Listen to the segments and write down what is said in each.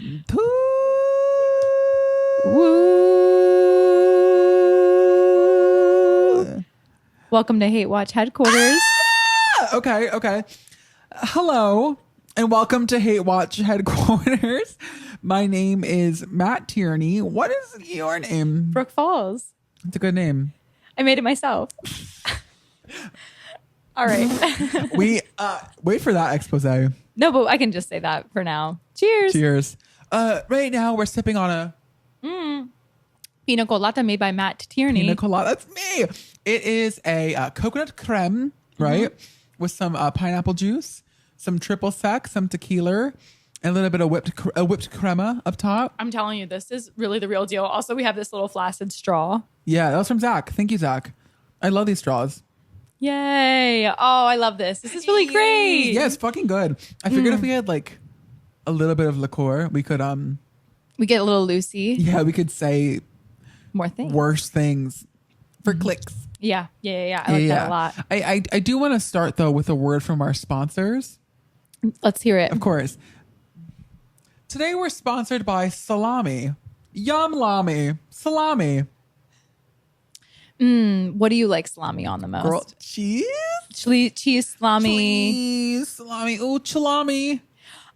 Woo. Welcome to Hate Watch headquarters. Okay. Hello and welcome to Hate Watch headquarters. My name is Matt Tierney. What is your name? Brooke Falls. It's a good name. I made it myself. All right. We wait for that expose. No, but I can just say that for now. Cheers. Right now we're sipping on a Pina colada made by Matt Tierney. pina colada. That's me. It is a coconut creme, right? With some pineapple juice, some triple sec, some tequila, and a little bit of whipped crema up top. I'm telling you, this is really the real deal. Also, we have this little flaccid straw. Yeah, that was from Zach. Thank you, Zach. I love these straws. Yay. Oh, I love this. This is really great. Yeah, it's fucking good. I figured if we had like a little bit of liqueur, we could We get a little loosey. yeah, we could say More things. worse things for clicks. Yeah. I like that a lot. I do want to start though with a word from our sponsors. Let's hear it. Of course. Today we're sponsored by Salami. Yum Lami. Salami. What do you like salami on the most? Girl, cheese? Cheese salami. Cheese. Salami. Ooh, chalami.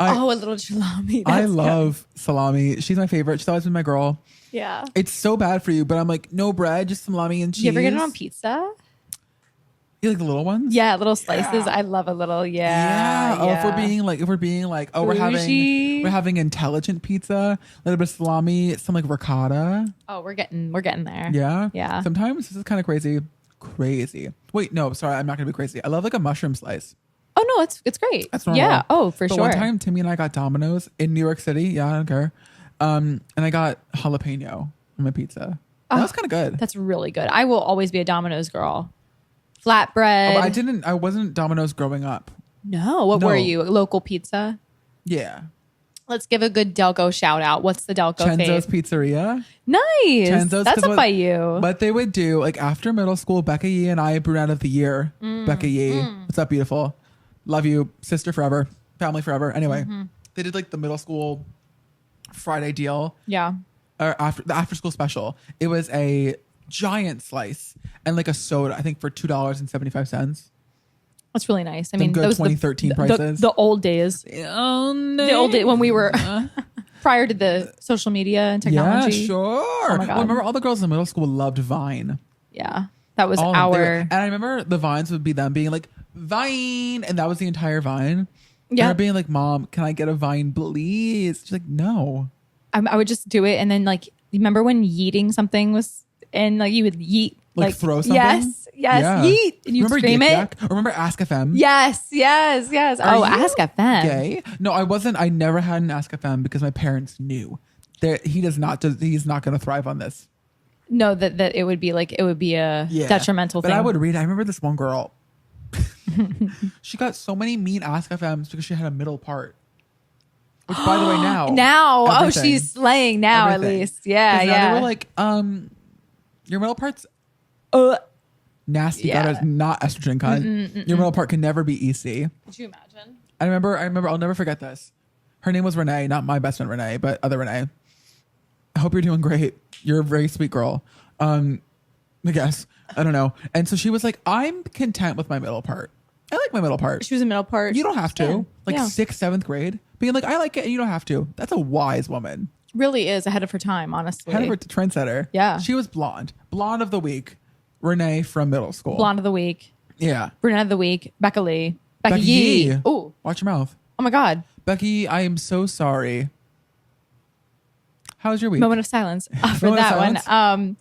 A little salami. I love salami. She's my favorite. She's always been my girl. Yeah. It's so bad for you, but I'm like, no bread, just salami and cheese. You ever get it on pizza? You like the little ones? Yeah, little slices. I love a little. Yeah. Oh, if we're being like, oh, Bougie. we're having intelligent pizza, a little bit of salami, some like ricotta. Oh, we're getting there. Yeah. Yeah. Sometimes this is kind of crazy. Wait, no, sorry, I'm not gonna be crazy. I love like a mushroom slice. Oh no, it's great. That's normal. Yeah. Oh, for But sure. one time, Timmy and I got Domino's in New York City. Yeah, I don't care. And I got jalapeno on my pizza. That was kind of good. That's really good. I will always be a Domino's girl. Flatbread. I wasn't Domino's growing up. No. What were you? Local pizza? Yeah. Let's give a good Delco shout out. What's the Delco Chenzo's fave? Pizzeria. Nice. Chenzo's, That's up by you. What they would do, like after middle school, Becca Yee and I, brunette of the year. Becca Yee. What's up, beautiful? Love you. Sister forever. Family forever. Anyway, they did like the middle school Friday deal. Yeah. Or the after school special. It was a giant slice and like a soda, I think for $2.75. That's really nice. I Some mean, good those 2013 prices. The old days. The old day when we were prior to the social media and technology. Yeah, sure. Oh my God. Well, remember all the girls in middle school loved Vine. Yeah. That was All of them. our. And I remember the Vines would be them being like, Vine. And that was the entire Vine. Yeah. They're being like, Mom, can I get a Vine, please? She's like, no. I would just do it. And then like, remember when yeeting something was, and like you would yeet. Like throw something? Yes. Yeah. Yeet. And you'd Remember scream Yik it. Yak? Or remember Ask FM? Yes. Are you Ask FM. Gay? No, I wasn't. I never had an Ask FM because my parents knew that he's not going to thrive on this. No, that it would be a detrimental but thing. I would read. I remember this one girl. She got so many mean Ask FMs because she had a middle part. Which, by the way, now everything. She's slaying now Everything. at least. Yeah. Now they were like, your middle part's nasty. Yeah. That is not estrogen, cunt. Your middle part can never be EC. Could you imagine? I remember. I'll never forget this. Her name was Renee, not my best friend Renee, but other Renee. I hope you're doing great. You're a very sweet girl. I guess. I don't know. And so she was like, I'm content with my middle part. I like my middle part. She was a middle part. You don't have to. Yeah. Like Yeah. 6th, 7th grade. Being like, I like it and you don't have to. That's a wise woman. Really is ahead of her time, honestly. Head of her trendsetter. Yeah. She was blonde. Blonde of the week. Renee from middle school. Blonde of the week. Yeah. Brunette of the week. Becca Lee. Becky Yee. Oh. Watch your mouth. Oh my God. Becky, I am so sorry. How's your week? Moment of silence for Moment of that silence? one.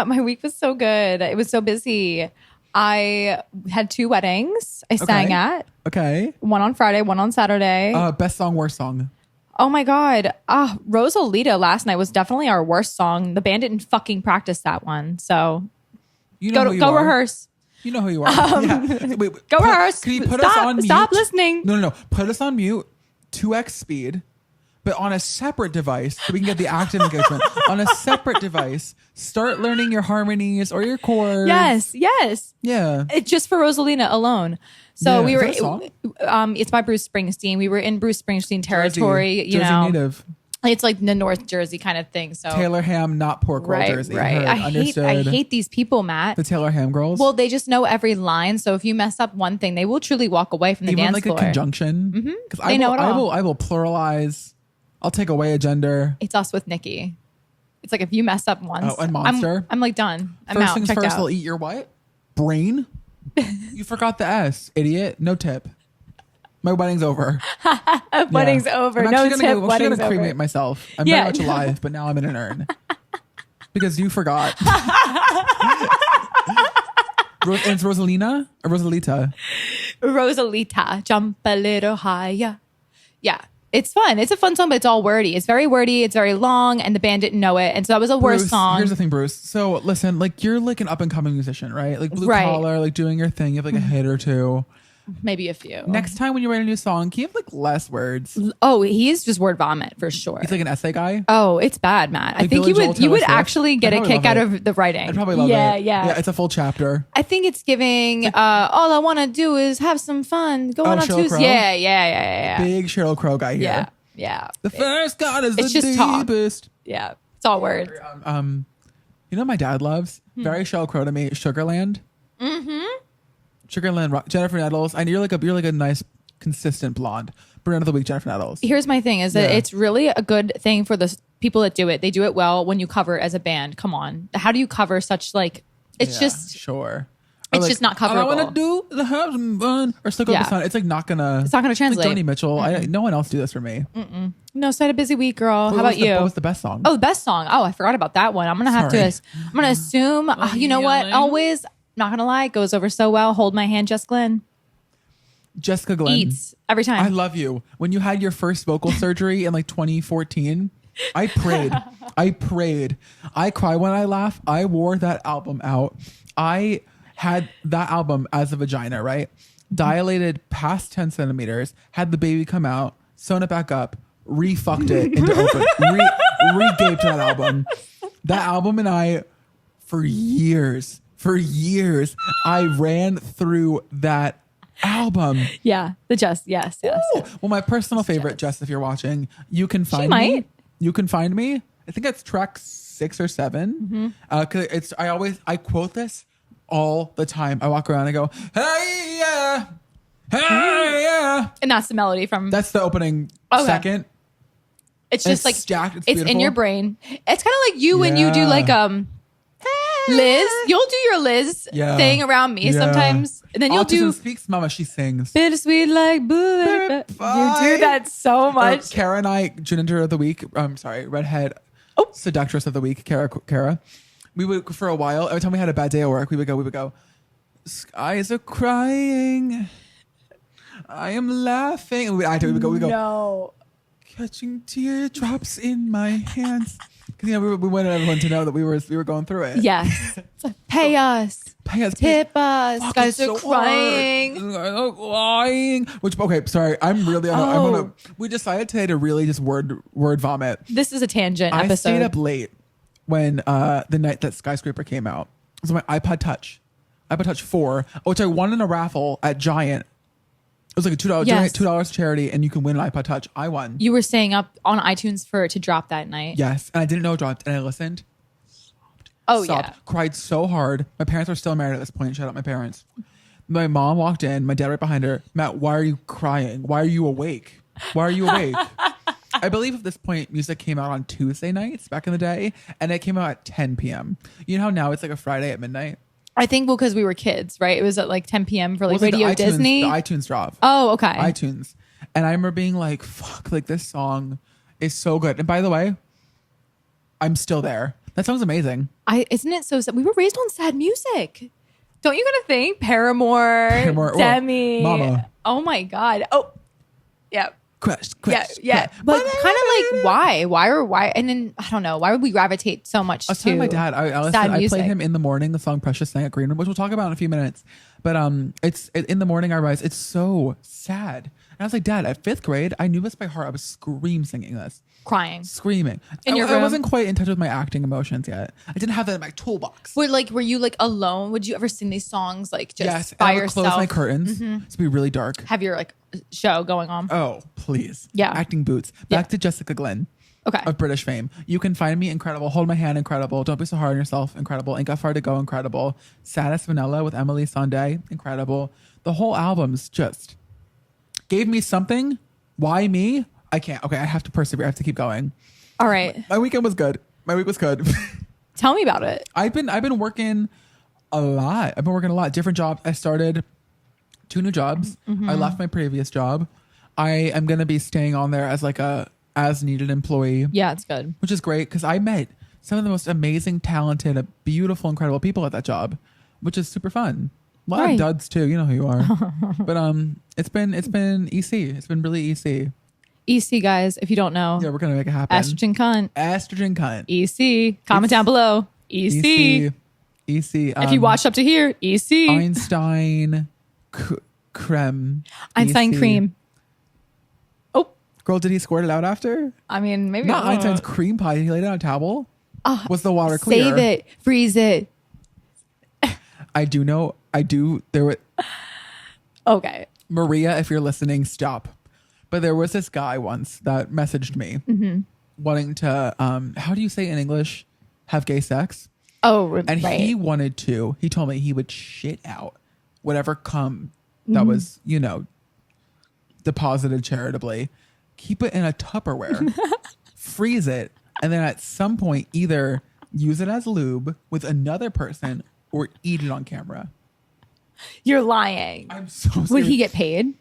My week was so good. It was so busy. I had 2 weddings I sang at. Okay. One on Friday, one on Saturday. Best song, worst song. Oh my God. Rosalita last night was definitely our worst song. The band didn't fucking practice that one. So You know go rehearse. You know who you are. Yeah. Wait, Go rehearse. Can you put us on mute? Stop listening. No. Put us on mute. 2x speed. But on a separate device, so we can get the active engagement. On a separate device, start learning your harmonies or your chords. Yes. Yeah. It's just for Rosalina alone. So Yeah. we Is were. that a song? It's by Bruce Springsteen. We were in Bruce Springsteen territory. Jersey you know, native. It's like the North Jersey kind of thing. So Taylor ham, not pork roll Jersey. Right. Heard, I hate these people, Matt. the Taylor ham girls. Well, they just know every line. So if you mess up one thing, they will truly walk away from the even dance like floor. a conjunction. Because They know it all. I will pluralize. I'll take away a gender. It's us with Nikki. It's like if you mess up once, and Monster. I'm like done. I'm First out. things Checked first, out. I'll eat your what? Brain? You forgot the S, idiot. No tip. My wedding's over. Wedding's over. I'm No actually tip. I'm actually Wedding's gonna cremate over. myself. I'm Yeah, very much alive, but now I'm in an urn. Because you forgot. It's Rosalina or Rosalita? Rosalita, jump a little higher. Yeah. It's fun. It's a fun song, but it's all wordy. It's very wordy. It's very long, and the band didn't know it. And so that was a worse Bruce, song. Here's the thing, Bruce. So listen, like you're like an up and coming musician, right? Like blue Right. collar, like doing your thing. You have like a hit or two. Maybe a few. Next time when you write a new song, can you have like less words? Oh, he is just word vomit for sure. He's like an essay guy. Oh, it's bad, Matt. I Like think Billy Joel, you Taylor would Swift. actually get I'd a probably kick love out it. of the writing. I'd probably love yeah, it. Yeah, Yeah, it's a full chapter. I think it's giving. All I want to do is have some fun. Going on Sheryl Tuesday. Crow? Yeah. Big Sheryl Crow guy here. Yeah. The first God is It's the just talk. deepest. Yeah. It's all words. You know what my dad loves? Very Sheryl Crow to me. Sugarland. Mm-hmm. Sugarland. Jennifer Nettles. I know you're like a nice, consistent blonde. Brunette of the week, Jennifer Nettles. Here's my thing: is that Yeah. it's really a good thing for the people that do it. They do it well when you cover it as a band. Come on, how do you cover such like? It's Yeah, just sure. It's just not All I coverable. want to do is have some fun or stick Yeah. up the sun. It's like not gonna. It's not gonna translate. Like Joni Mitchell. No one else do this for me. no. So I had a busy week, girl. How What about was the- you? What was the best song? Oh, the best song. Oh, I forgot about that one. I'm gonna have Sorry. to. I'm gonna assume. You know what? yelling. Always, not gonna lie, it goes over so well. Hold my hand, Jess Glynne. Jessica Glynne. Eats every time. I love you. When you had your first vocal surgery in like 2014, I prayed. I cry when I laugh. I wore that album out. I had that album as a vagina, right? Dilated past 10 centimeters, had the baby come out, sewn it back up, re-fucked it into open, re-gaped that album. That album and I, for years, I ran through that album. Yeah, the Jess. Yes. Ooh. Well, my personal favorite, Jess, if you're watching, you can find me. might. You can find me. I think it's track 6 or 7. Cause I quote this all the time. I walk around and go, hey yeah, hey yeah. And that's the melody from. That's the opening Okay. second. It's and just like it's stacked. It's it's in beautiful. your brain. It's kind of like you when you do Yeah. like Liz. You'll do your Liz Yeah. thing around me Yeah. sometimes, and then you'll Autism do Speaks Mama. She sings. bittersweet like boo. You do that so much. Kara and I, Gender of the Week. Redhead Seductress of the Week. Kara. We would for a while. Every time we had a bad day at work, we would go. Skies are crying. I am laughing. And we would go. No. Catching teardrops in my hands. Because we wanted everyone to know that we were going through it. Yes. It's like, pay us. Tip us. Fuck, Guys it's are so crying. hard. Guys are crying. Which okay, sorry. I'm really. I want to. We decided today to really just word vomit. This is a tangent I episode. stayed up late when the night that Skyscraper came out. It was my iPod Touch 4, which I won in a raffle at Giant. It was like a $2. Yes. $2 charity, and you can win an iPod Touch. I won. You were staying up on iTunes for it to drop that night. Yes, and I didn't know it dropped, and I listened. Oh Sobbed, yeah. cried so hard. My parents were still married at this point. Shout out my parents. My mom walked in. My dad right behind her. Matt, why are you crying? Why are you awake? I believe at this point, music came out on Tuesday nights back in the day, and it came out at 10 p.m. You know how now it's like a Friday at midnight? I think because we were kids, right? It was at like 10 p.m. for like It was like the Radio iTunes- Disney. The iTunes drop. Oh, okay. iTunes. And I remember being like, fuck, like this song is so good. And by the way, I'm still there. That song's amazing. Isn't it so sad? We were raised on sad music. Don't you gotta think? Paramore, Well, Demi. Mama. Oh my God. Oh, yeah. Quest. Yeah. But kind of like why? And then I don't know. Why would we gravitate so much I was to telling my dad, I sad played music? him in the morning, the song Precious sang at Greenwood, which we'll talk about in a few minutes. But in the morning I rise, it's so sad. And I was like, Dad, at 5th grade, I knew this by heart. I was singing this. Screaming. In your I room? wasn't quite in touch with my acting emotions yet. I didn't have that in my toolbox. Were you like alone? Would you ever sing these songs like just Yes, by I would yourself? close my curtains. To be really dark. Have your like show going on? Oh, please. Yeah. Acting boots. Back to Jessica Glynne. Okay. of British fame. You can find me incredible. Hold My Hand, incredible. Don't Be So Hard on Yourself, incredible. Ain't Got Far to Go, incredible. Saddest Vanilla with Emily Sandé, incredible. The whole album's just gave me something. Why me? I can't. Okay, I have to persevere. I have to keep going. All right. My weekend was good. My week was good. Tell me about it. I've been working a lot. Different jobs. I started 2 new jobs. I left my previous job. I am going to be staying on there as like a as needed employee. Yeah, it's good. Which is great because I met some of the most amazing, talented, beautiful, incredible people at that job, which is super fun. A lot of duds too. You know who you are. But it's been EC. It's been really EC. EC, guys, if you don't know. Yeah, we're gonna make it happen. Estrogen cunt. Estrogen cunt. EC. Comment down below. EC. EC. If you watched up to here, EC. Einstein creme. Einstein EC. cream. Oh, Girl, did he squirt it out after? I mean, maybe Not Einstein's cream pie. He laid it on a towel. Was the water clear? Save it. Freeze it. I do. There were. Okay. Maria, if you're listening, stop. But there was this guy once that messaged me wanting to, how do you say in English, have gay sex? Oh, and right. he wanted to. He told me he would shit out whatever cum that was, deposited charitably, keep it in a Tupperware, freeze it, and then at some point either use it as lube with another person or eat it on camera. You're lying. I'm so serious. Would he get paid?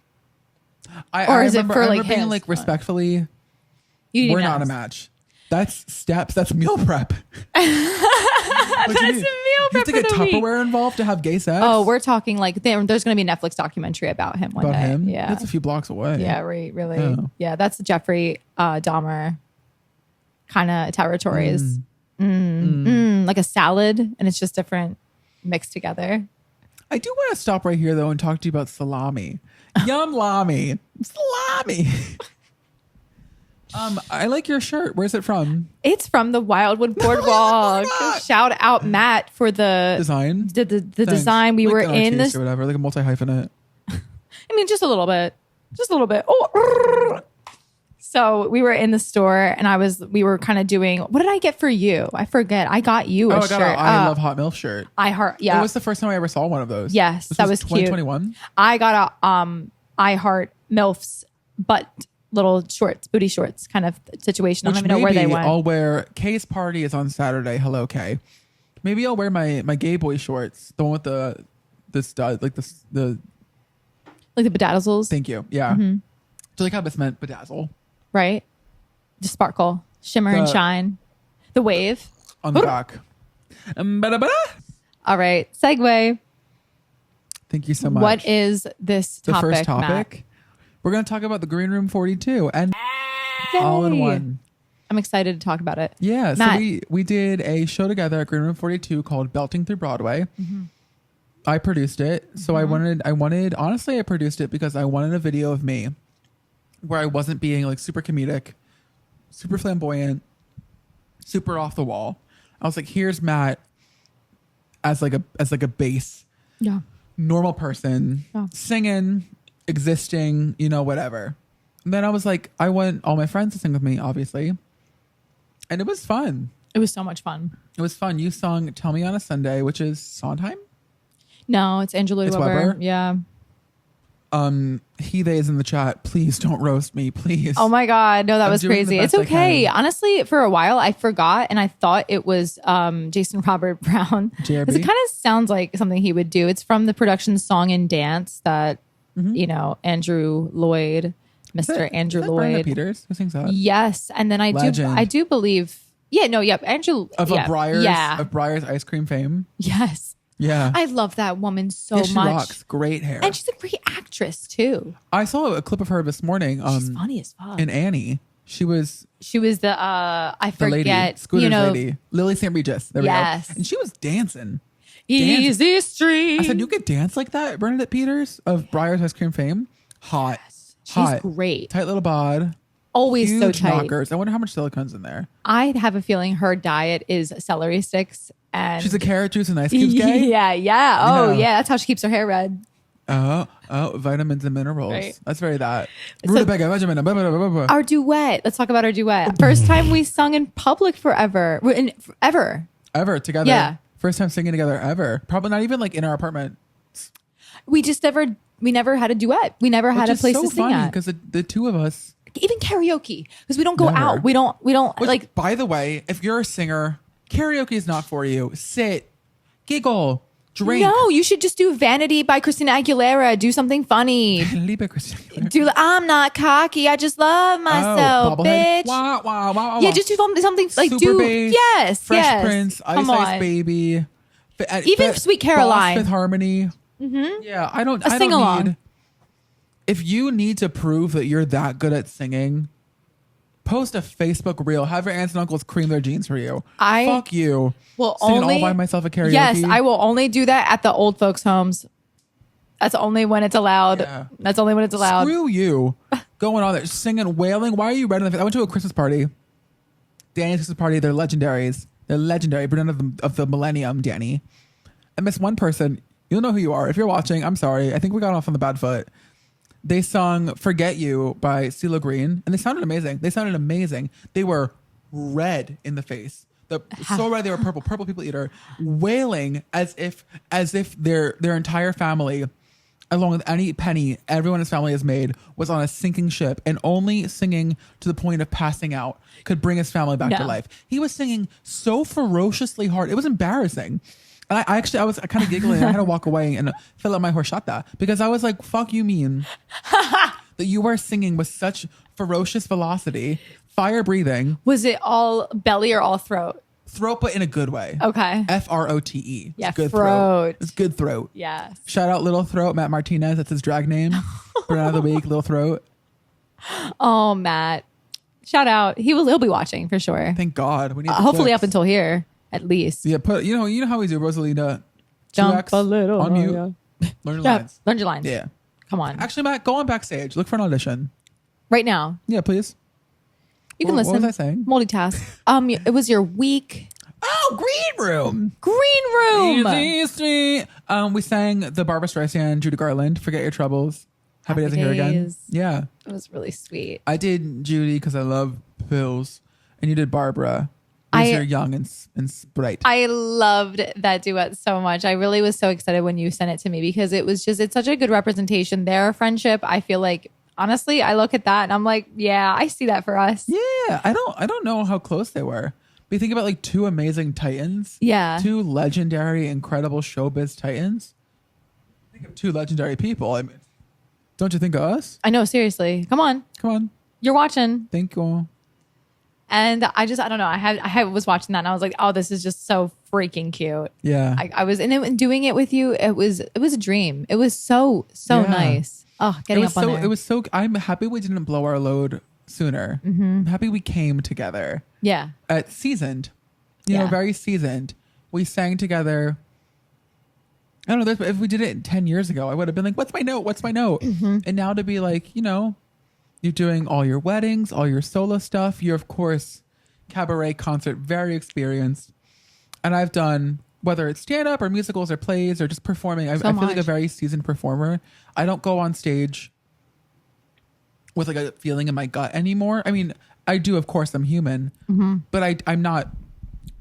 Or is it for I like remember being his like fun? respectfully, You we're not a match. That's steps. That's meal prep. That's a meal You prep have to get for the week. Tupperware involved to have gay sex. Oh, we're talking like there's going to be a Netflix documentary about him one about day. him. Yeah. That's a few blocks away. Yeah, right. Really. Oh. Yeah, that's Jeffrey Dahmer kind of territories. Like a salad, and it's just different mixed together. I do want to stop right here though and talk to you about salami. Yum lami. Salami. I like your shirt. Where's it from? It's from the Wildwood Boardwalk. Shout out Matt for the Design. The design. We Like were an in artiste this. or whatever, like a multi-hyphenate. I mean, just a little bit. Just a little bit. Oh. So we were in the store and we were kind of doing, what did I get for you? I forget. I got you a I shirt. got a I Love Hot Milk shirt. Yeah. It was the first time I ever saw one of those. Yes, This that was cute. 2021. I got a I Heart MILFs butt little shorts, booty shorts kind of situation. I don't even know where they went. I'll wear. Kay's party is on Saturday. Hello, Kay. Maybe I'll wear my gay boy shorts, the one with the stud, like the. Like the bedazzles. Thank you. Yeah. So like how this meant bedazzle. Right? Just sparkle, shimmer and shine. The wave. On the back. All right. Segue. Thank you so much. What is this the topic, first topic? Matt? We're going to talk about the Green Room 42 and Yay. all in one. I'm excited to talk about it. Yeah. Matt. So we did a show together at Green Room 42 called Belting Through Broadway. I produced it. So I wanted, honestly, I produced it because I wanted a video of me where I wasn't being like super comedic, super flamboyant, super off the wall. I was like, here's Matt as like a base, normal person, singing, existing, whatever. And then I was like, I want all my friends to sing with me, obviously. And it was fun. It was so much fun. It was fun. You sung Tell Me on a Sunday, which is Sondheim. No, it's Angela It's Weber. Weber? Yeah. He, they is in the chat. Please don't roast me, please. Oh my God. No, that I'm was doing the crazy. best It's I okay. can. Honestly, for a while I forgot and I thought it was Jason Robert Brown. JRB? 'Cause it kind of sounds like something he would do. It's from the production Song and Dance that, Andrew Lloyd, Mr. Andrew Is that Brenda Lloyd. Peters? Who sings that? Yes. And then I Legend. do believe, Andrew. Of yeah, Briar's Yeah. of Briar's ice cream fame. Yes. Yeah. I love that woman so Yeah, she much. rocks. Great hair. And she's a great actress too. I saw a clip of her this morning. She's funny as fuck. In Annie. She was the I the lady, forget, Scooter's lady. Lily St. Regis. There we Yes. go. And she was dancing. Easy Street. I said, you could dance like that, Bernadette Peters of Briar's ice cream fame. Hot. She's Hot. great. Tight little bod. Always so Huge tight. knockers. I wonder how much silicone's in there. I have a feeling her diet is celery sticks and She's a carrot juice and ice cubes gay. Yeah. Oh Yeah. yeah, that's how she keeps her hair red. Vitamins and minerals. Right. That's very that. So- Rutabaga, vitamin, blah, blah, blah, blah, blah. Our duet. Let's talk about our duet. First time we sung in public forever. Ever. Ever together. Yeah. First time singing together ever. Probably not even like in our apartment. We never had a duet. We never had a place to sing at. Because the two of us. Even karaoke, because we don't go Never. out. We don't Which, like. by the way, if you're a singer, karaoke is not for you. Sit, giggle, drink. No, you should just do Vanity by Christina Aguilera. Do something funny. Liebe Christina. Do I'm not cocky. I just love myself, Bobblehead. bitch. Wah, wah, wah, wah, Yeah, wah. just do something like Super do Bass, yes, Fresh yes. Prince, Come Ice on. Baby, Even Sweet Caroline. Fifth Harmony. Mm-hmm. Yeah, I don't sing along. need. If you need to prove that you're that good at singing, post a Facebook reel. Have your aunts and uncles cream their jeans for you. Fuck you. Will Singing only all by myself at karaoke. Yes, I will only do that at the old folks' homes. That's only when it's allowed. Yeah. That's only when it's allowed. Screw you. Going on there, singing, wailing. Why are you red in the face? I went to a Christmas party. Danny's Christmas party. They're legendaries. They're legendary. Brennan of the millennium, Danny. I missed one person. You'll know who you are. If you're watching, I'm sorry. I think we got off on the bad foot. They sung Forget You by CeeLo Green, and they sounded amazing. They were red in the face. So red they were purple people eater, wailing as if their entire family, along with any penny everyone in his family has made, was on a sinking ship, and only singing to the point of passing out could bring his family back to life. He was singing so ferociously hard. It was embarrassing. And I was kind of giggling. I had to walk away and fill up my horchata because I was like, fuck you mean that you were singing with such ferocious velocity, fire breathing. Was it all belly or all throat? Throat, but in a good way. Okay. F-R-O-T-E. Yeah, It's good throat. It's good throat. Yes. Shout out Little Throat, Matt Martinez. That's his drag name. For another week, Little Throat. Oh, Matt. Shout out. He'll be watching for sure. Thank God. We need the Hopefully clicks. up until here, at least. Yeah, you know how we do, Rosalina. Jump 2X a little on mute. higher. Learn your Yeah, lines. learn your lines. Yeah. Come on. Actually, Matt, go on backstage. Look for an audition. Right now. Yeah, please. You can What listen. was I saying? Multitask. It was your week. Oh, Green Room. Green Room. Easy Street. We sang the Barbra Streisand, Judy Garland, Forget Your Troubles. Happy Days Are Here Again. Days. Yeah. It was really sweet. I did Judy because I love pills, and you did Barbara because you're young and bright. I loved that duet so much. I really was so excited when you sent it to me because it's such a good representation. Their friendship, I feel like, honestly, I look at that and I'm like, yeah, I see that for us. Yeah, I don't know how close they were. But you think about like two amazing titans. Yeah. Two legendary, incredible showbiz titans. Think of two legendary people. I mean, don't you think of us? I know, seriously. Come on. Come on. You're watching. Thank you. And I don't know. I was watching that and I was like, oh, this is just so freaking cute. Yeah. I was in it and doing it with you. It was a dream. It was so Yeah. nice. Oh, getting up on there. It was so. I'm happy we didn't blow our load sooner. Mm-hmm. I'm happy we came together. Yeah. Seasoned. You know, Yeah. very seasoned. We sang together. I don't know. If we did it 10 years ago, I would have been like, what's my note? What's my note? Mm-hmm. And now to be like, you're doing all your weddings, all your solo stuff. You're, of course, cabaret concert, very experienced. And I've done, whether it's stand-up or musicals or plays or just performing, I feel like a much. very seasoned performer. I don't go on stage with like a feeling in my gut anymore. I mean, I do, of course, I'm human. Mm-hmm. But I'm not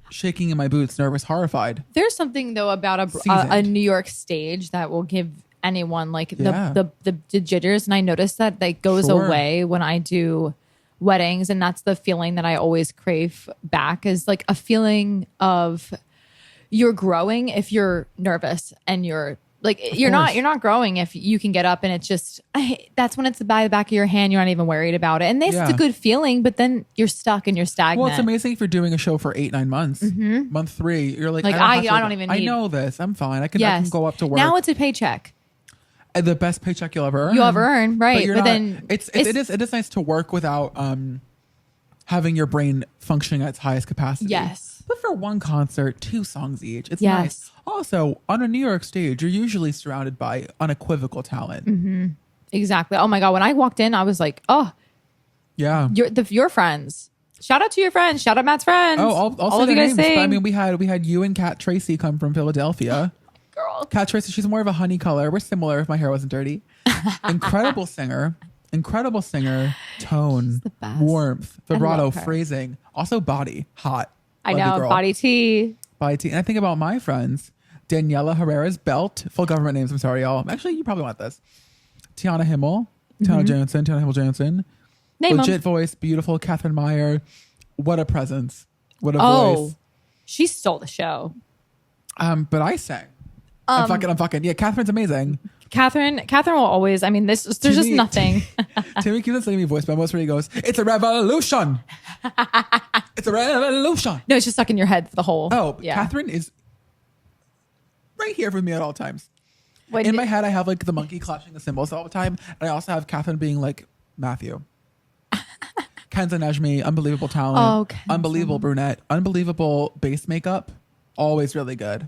shaking in my boots, nervous, horrified. There's something though about a Seasoned. New York stage that will give anyone like Yeah. the jitters, and I notice that goes Sure. away when I do weddings, and that's the feeling that I always crave back, is like a feeling of you're growing if you're nervous, and you're like you're not growing if you can get up and it's just that's when it's by the back of your hand, you're not even worried about it, and it's Yeah. a good feeling, but then you're stuck and you're stagnant. Well, it's amazing if you're doing a show for 8-9 months. Month 3, you're like, I I don't even I need- know this. I'm fine. I can Yes. go up to work. Now it's a paycheck. The best paycheck you'll ever earn. You'll ever earn, right? But, But then it is nice to work without having your brain functioning at its highest capacity. Yes. But for one concert, 2 songs each. It's Yes. nice. Also, on a New York stage, you're usually surrounded by unequivocal talent. Mm-hmm. Exactly. Oh my God. When I walked in, I was like, oh, Yeah. your friends. Shout out to your friends. Shout out Matt's friends. Oh, I'll all say of you their guys names. sing. But, I mean, we had you and Kat Tracy come from Philadelphia. girl. Kat Tracy, she's more of a honey color. We're similar if my hair wasn't dirty. Incredible singer. Tone, the best. warmth, vibrato, love her. phrasing. Also body. Hot. I Love you, know, girl. body tea. Body tea. And I think about my friends. Daniela Herrera's Belt. Full government names. I'm sorry, y'all. Actually, you probably want this. Tiana Himmel. Tiana Himmel Jansen. Name Legit 'em. voice. Beautiful. Catherine Meyer. What a presence. What a voice. She stole the show. But I sang. I'm fucking. Yeah, Catherine's amazing. Catherine will always, I mean, there's just nothing. Timmy keeps on sending me voice memos where he goes, "It's a revolution. It's a revolution." No, it's just stuck in your head for the whole. Oh, yeah. Catherine is right here with me at all times. When In my head, I have like the monkey clashing the cymbals all the time. And I also have Catherine being like Matthew. Kenza Najmi, unbelievable talent. Oh, Kenza. Unbelievable brunette. Unbelievable bass makeup. Always really good.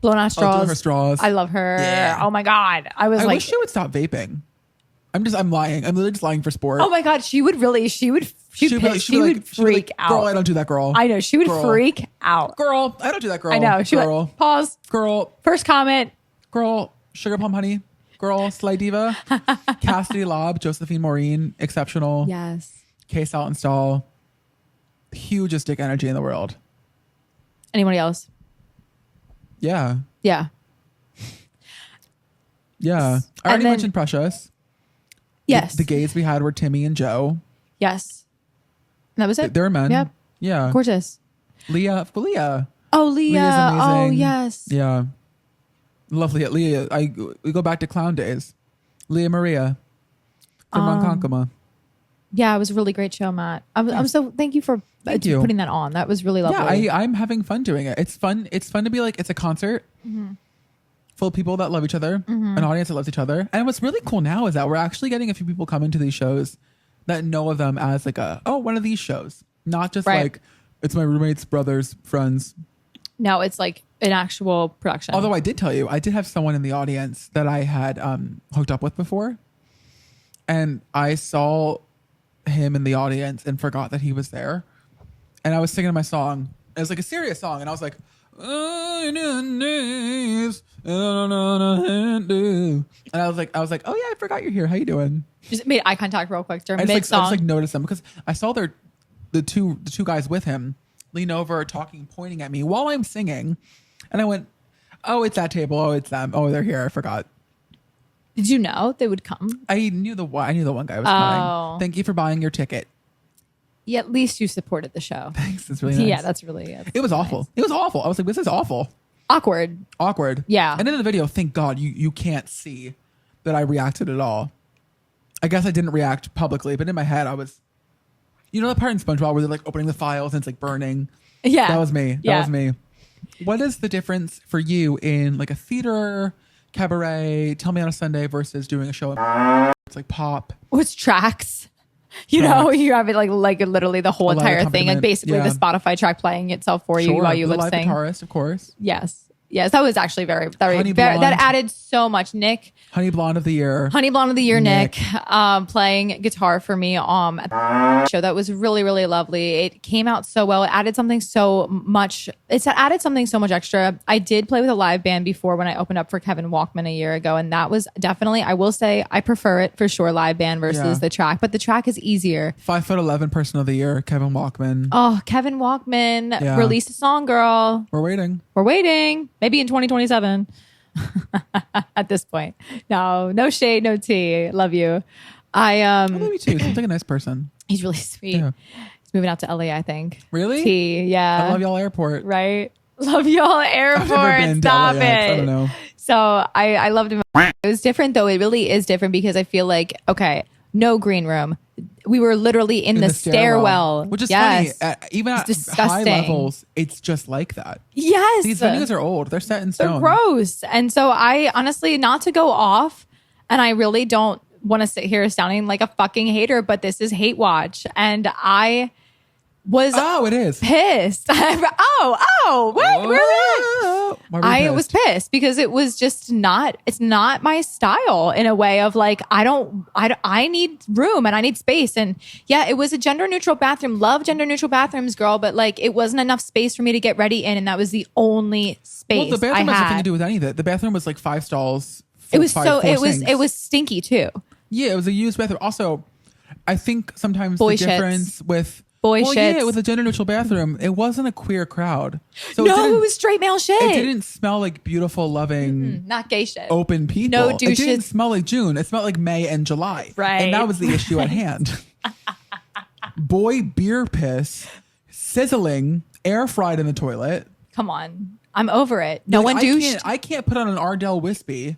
Blown out straws. Doing her straws. I love her. Yeah. Oh my God. I was I like, wish she would stop vaping. I'm lying. I'm literally just lying for sport. oh my God. She would freak out. Girl, I don't do that, girl. I know. She would Girl. freak out. Girl, I don't do that, girl. I know. She girl. would pause. Girl. First comment. Girl. Sugar Plum Honey. Girl. Slay Diva. Cassidy Lobb. Josephine Maureen. Exceptional. Yes. Kay Saltonstall. Hugest dick energy in the world. Anybody else? Yeah. Yeah. Yeah. I already then- mentioned Precious. Yes. The gays we had were Timmy and Joe. Yes. And that was it. They're men. Yep. Yeah. Gorgeous. Leah. Oh, Leah. Leah's amazing. Oh, yes. Yeah. Lovely. Leah. We go back to clown days. Leah Maria from Ronkonkoma. Yeah, it was a really great show, Matt. I'm so thank you for you. putting that on. That was really lovely. Yeah, I'm having fun doing it. It's fun. It's fun to be like, it's a concert full of people that love each other, an audience that loves each other. And what's really cool now is that we're actually getting a few people coming to these shows that know of them as like one of these shows. Not just Right. like, it's my roommates, brothers, friends. No, it's like an actual production. Although I did tell you, I did have someone in the audience that I had hooked up with before. And I saw him in the audience and forgot that he was there. And I was singing my song. It was like a serious song. And I was like, and I was like, oh yeah, I forgot you're here. How you doing? Just made eye contact real quick during I mid just song. noticed them because I saw the two guys with him lean over, talking, pointing at me while I'm singing. And I went, oh, it's that table. Oh, it's them. Oh, they're here. I forgot. Did you know they would come? I knew the one guy was coming. Thank you for buying your ticket. Yeah, at least you supported the show. Thanks. It's really nice. Yeah, that's really it. It was awful. It was awful. I was like, this is awful. Awkward. Yeah. And then in the video, thank God you can't see that I reacted at all. I guess I didn't react publicly, but in my head I was, you know, that part in SpongeBob where they're like opening the files and it's like burning. Yeah. That was me. Yeah. That was me. What is the difference for you in like a theater, cabaret, Tell Me on a Sunday versus doing a show? It's like pop. What's tracks? You know, you have it like literally the whole A live entire thing, accompaniment. like basically Yeah. the Spotify track playing itself for you Sure. while you The lip live sync. guitarist, of course. Yes. That was actually very Honey that Blonde. added so much. Nick, Honey Blonde of the Year. Honey Blonde of the Year, Nick, playing guitar for me at the show. That was really, really lovely. It came out so well. It added something so much. It's added something so much extra. I did play with a live band before when I opened up for Kevin Walkman a year ago, and that was definitely, I will say, I prefer it for sure, live band versus the track, but the track is easier. 5'11" person of the year, Kevin Walkman. Oh, Kevin Walkman released a song, girl. We're waiting. We're waiting. Maybe in 2027. At this point. No shade, no tea. Love you. I love you too. Seems like a nice person. He's really sweet. Yeah. He's moving out to LA, I think. Really? T, yeah. I love y'all airport. Right? Love y'all airport. I've never been to Stop LAX. it. I don't know. So I loved him. It was different though. It really is different because I feel like, okay, no green room. We were literally in the stairwell. Which is yes. funny. Even at disgusting. high levels, it's just like that. Yes. These venues are old. They're set in They're stone. gross. And so I honestly, not to go off, and I really don't want to sit here sounding like a fucking hater, but this is Hate Watch. And I was Oh, it is. pissed. Where are we at? Why were you I was pissed because it was just not, it's not my style in a way of like, I need room and I need space. And yeah, it was a gender neutral bathroom. Love gender neutral bathrooms, girl. But like, it wasn't enough space for me to get ready in. And that was the only space. Well, the bathroom I has had. nothing to do with any of it. The bathroom was like 5 stalls. It was sinks. it was stinky too. Yeah, it was a used bathroom. Also, I think sometimes Boy the shits. difference with shits. with a gender neutral bathroom, it wasn't a queer crowd. So No, it was straight male shit. It didn't smell like beautiful, loving, not gay shit. open people. No It didn't douches. smell like June. It smelled like May and July. Right. And that was the issue at hand. Boy beer piss, sizzling, air fried in the toilet. Come on. I'm over it. No one I douched. I can't put on an Ardell Wispy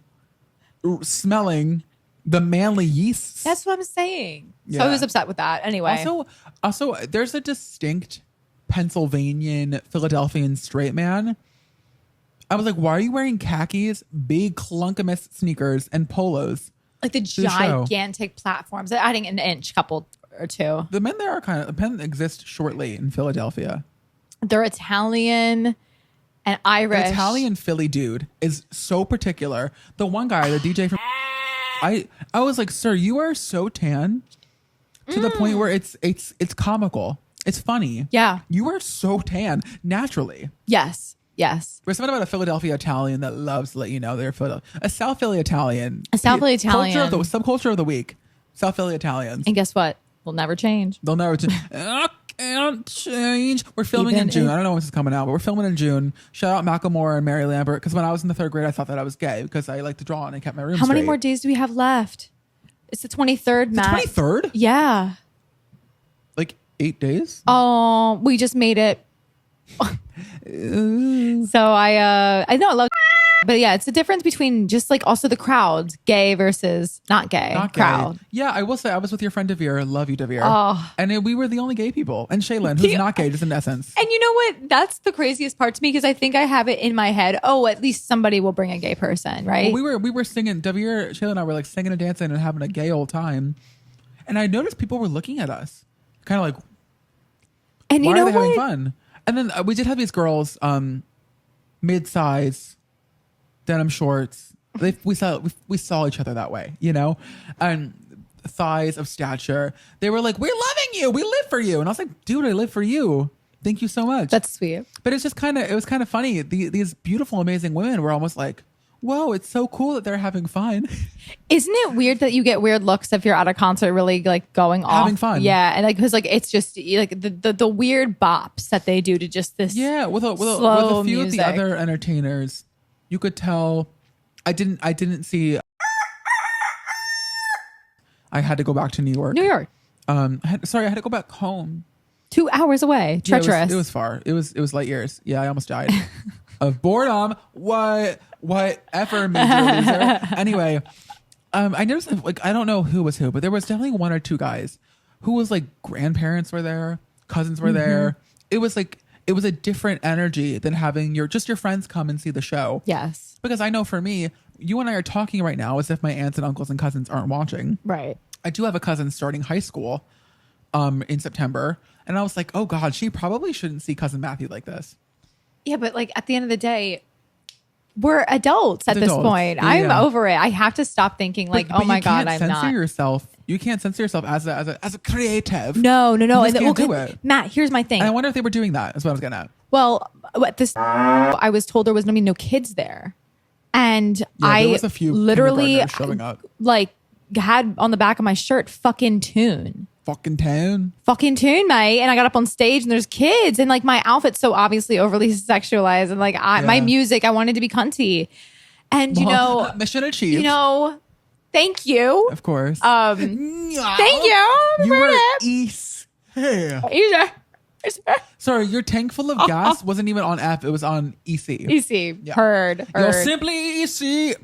smelling the manly yeasts. That's what I'm saying. So Yeah. I was upset with that. Anyway. Also, there's a distinct Pennsylvanian, Philadelphian straight man. I was like, why are you wearing khakis, big clunkamus sneakers, and polos? like the the show. gigantic platforms. They're adding an inch, couple or two. The men there are the men exist shortly in Philadelphia. They're Italian and Irish. The Italian Philly dude is so particular. The one guy, the DJ from I was like, sir, you are so tan to the point where it's comical. It's funny. Yeah. You are so tan naturally. Yes. Yes. There's something about a Philadelphia Italian that loves to let you know they're Philadelphia. A South Philly Italian. A South Philly Italian. Subculture of the week. South Philly Italians. And guess what? We'll never change. They'll never change. I can't change. We're filming in June. I don't know when this is coming out, but we're filming in June. Shout out Macklemore and Mary Lambert. Because when I was in the 3rd grade, I thought that I was gay because I like to draw and I kept my room How many straight. more days do we have left? It's the 23rd, Matt. 23rd? Yeah. Like 8 days? Oh, we just made it. So I know I love, but yeah, it's the difference between just like also the crowd, gay versus not gay, Not gay. crowd. Yeah, I will say I was with your friend Devere. Love you, Devere. Oh. And we were the only gay people. And Shaylin, who's not gay, just in essence. And you know what? That's the craziest part to me because I think I have it in my head. Oh, at least somebody will bring a gay person, right? Well, we were singing. Devere, Shaylin and I were like singing and dancing and having a gay old time. And I noticed people were looking at us, kind of like, and why you know are they having what? fun? And then we did have these girls, mid-size, denim shorts. We saw each other that way, you know, and thighs of stature. They were like, "We're loving you. We live for you." And I was like, "Dude, I live for you. Thank you so much." That's sweet. But it was kind of funny. These beautiful, amazing women were almost like, "Whoa, it's so cool that they're having fun." Isn't it weird that you get weird looks if you're at a concert really like going off? Having fun. Yeah. And like, cause like, it's just like the weird bops that they do to just this. Yeah. With a slow few music. of the other entertainers, you could tell. I didn't see. I had to go back to New York. New York. I had to go back home. 2 hours away. Yeah, Treacherous. it was far. It was light years. Yeah, I almost died of boredom. What effer made you a loser? Anyway, I noticed like I don't know who was who, but there was definitely 1 or 2 guys who was like grandparents were there, cousins were there. It was a different energy than having your friends come and see the show. Yes. Because I know for me, you and I are talking right now as if my aunts and uncles and cousins aren't watching. Right. I do have a cousin starting high school in September. And I was like, oh God, she probably shouldn't see cousin Matthew like this. Yeah, but like at the end of the day, we're adults at this Adults. point. Yeah. I'm over it. I have to stop thinking like, But oh my you God, can't I'm censor not. yourself. You can't censor yourself as a creative. No. You just can't do okay, it. Matt, here's my thing. And I wonder if they were doing that. That's what I was getting at. Well, at this, I was told there was going to be no kids there. And There I was a few literally kindergartners showing up. like had on the back of my shirt, fucking tune. Fucking town. Fucking tune, mate. And I got up on stage and there's kids and like my outfit's so obviously overly sexualized and like my music, I wanted to be cunty. And you know, mission achieved. Thank you. Of course. Thank you. You were east. Sorry, your tank full of gas wasn't even on F. It was on EC. EC. Yeah. Heard. You're simply EC.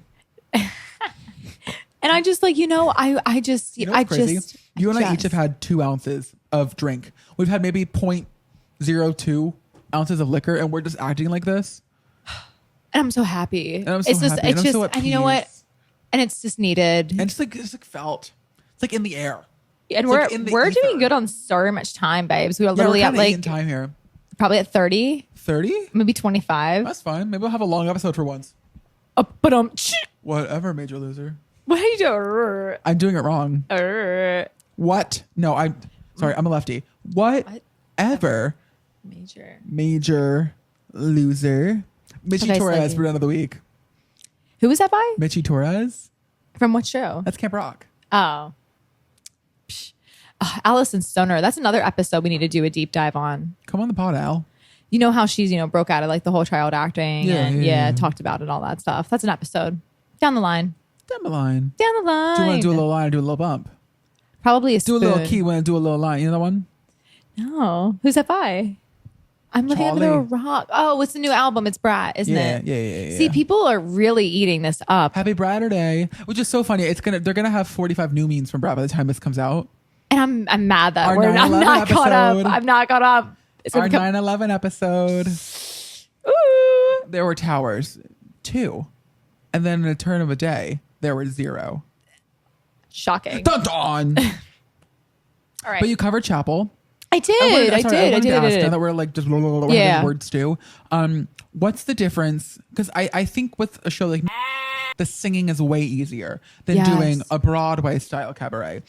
And I just like, I just, You know what's crazy? You and I each just- have had 2 ounces of drink. We've had maybe 0.02 ounces of liquor, and we're just acting like this. And I'm so happy. And I'm so it's just, happy. it's And I'm just, so at and you know what? peace. And it's just needed. And it's like felt. It's like in the air. And It's we're like in the we're ether. doing good on so much time, babes. We are literally we're at kinda like eating time here. Probably at 30, 30? maybe 25. That's fine. Maybe we'll have a long episode for once. But Whatever, major loser. what are you doing? I'm doing it wrong. What? No, I'm sorry. I'm a lefty. Whatever. Major loser. Mitchie Torres for end of the week. Who was that by? Mitchie Torres. From what show? That's Camp Rock. Oh. Allison Stoner. That's another episode we need to do a deep dive on. Come on the pod, Al. You know how she's, broke out of like the whole child acting and talked about it, all that stuff. That's an episode. Down the line. Down the line. Down the line. Do you want to do a little line or do a little bump? Probably a spoon. Do a little key when do a little line. You know that one? No. Who's that by? I'm living under a rock. Oh, it's the new album. It's Brat, isn't it? Yeah. See, people are really eating this up. Happy Bratter Day, which is so funny. They're gonna have 45 new memes from Brat by the time this comes out. And I'm mad that I'm not episode. caught up. I'm not caught up. It's our 9/11 episode. Ooh. There were towers, 2. And then in a turn of a day, there were 0. Shocking. Dun dun. All right. But you covered Chapel. I did. I did. Now that we're like just words too. What's the difference? Because I think with a show like the singing is way easier than doing a Broadway style cabaret,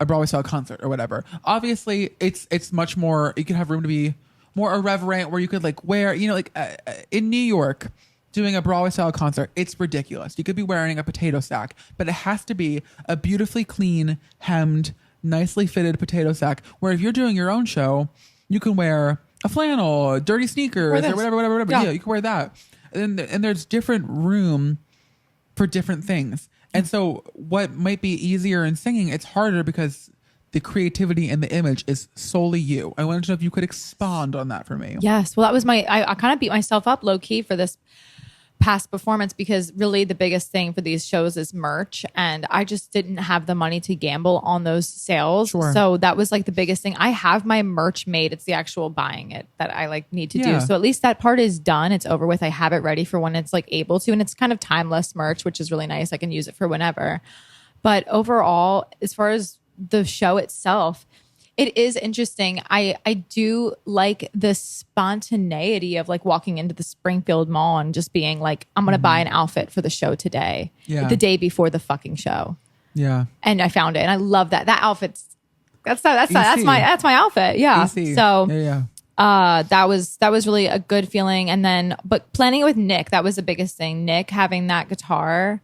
a Broadway style concert or whatever. Obviously, it's much more. You can have room to be more irreverent, where you could like wear, in New York. Doing a Broadway style concert, it's ridiculous. You could be wearing a potato sack, but it has to be a beautifully clean, hemmed, nicely fitted potato sack. Where if you're doing your own show, you can wear a flannel, dirty sneakers, or whatever. Yeah, you can wear that. And there's different room for different things. And so what might be easier in singing, it's harder because the creativity and the image is solely you. I wanted to know if you could expand on that for me. Yes. Well, that was I kind of beat myself up low key for this past performance, because really the biggest thing for these shows is merch, and I just didn't have the money to gamble on those sales. Sure. So that was like the biggest thing. I have my merch made. It's the actual buying it that I like need to do. So at least that part is done. It's over with. I have it ready for when it's like able to, and it's kind of timeless merch, which is really nice. I can use it for whenever. But overall, as far as the show itself, it is interesting. I do like the spontaneity of like walking into the Springfield Mall and just being like, I'm going to buy an outfit for the show today. Yeah. The day before the fucking show. Yeah. And I found it. And I love that. That outfit's, that's my outfit. Yeah. EC. So that was really a good feeling. And then, but planning it with Nick, that was the biggest thing. Nick having that guitar